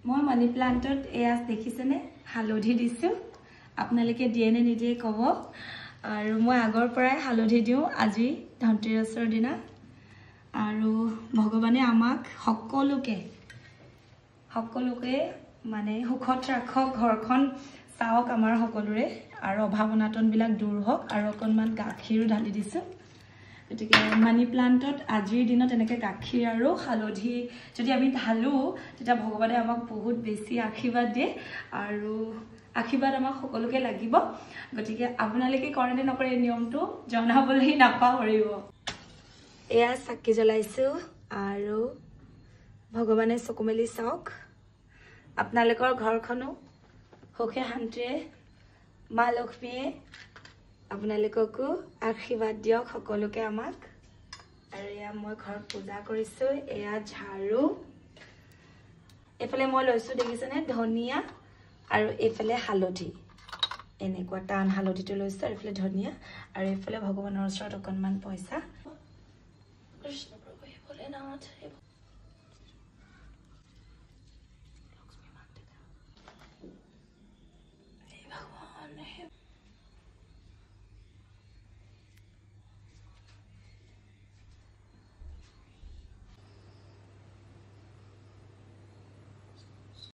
মই মানি প্লান্টত এয়া দেখিছেনে হালধি দিছো আপোনালোকে দিয়ে নে নিদিয়ে কব আৰু মই আগৰ পৰাই হালধি দিওঁ আজি ধনতেৰছৰ দিনা আৰু ভগৱানে আমাক সকলোকে মানে সুখত ৰাখক ঘৰখন চাওক আমাৰ সকলোৰে আৰু অভাৱনাটন বিলাক দূৰ হওক আৰু অকনমান গাখীৰো ঢালি দিছো গতিকে মানি প্লান্টত আজিৰ দিনত এনেকৈ গাখীৰ আৰু হালধি যদি আমি ঢালো তেতিয়া ভগৱানে আমাক বহুত বেছি আশীৰ্বাদ দিয়ে আৰু আশীৰ্বাদ আমাক সকলোকে লাগিব গতিকে আপোনালোকে কৰে নে নকৰে এই নিয়মটো জনাবলৈ নাপাহৰিব এয়া চাকি জ্বলাইছো আৰু ভগৱানে চকু মেলি চাওক আপোনালোকৰ ঘৰখনো সুখে শান্তিৰে মা লক্ষ্মীয়ে আপোনালোককো আশীৰ্বাদ দিয়ক সকলোকে আমাক আৰু এয়া মই ঘৰত পূজা কৰিছো এয়া ঝাৰু এফালে মই লৈছো দেখিছেনে ধনিয়া আৰু এফালে হালধি এনেকুৱা টান হালধিটো লৈছো আৰু এফালে ধনিয়া আৰু এফালে ভগৱানৰ ওচৰত অকনমান পইচা কৃষ্ণ প্ৰভু ভোলেনাথ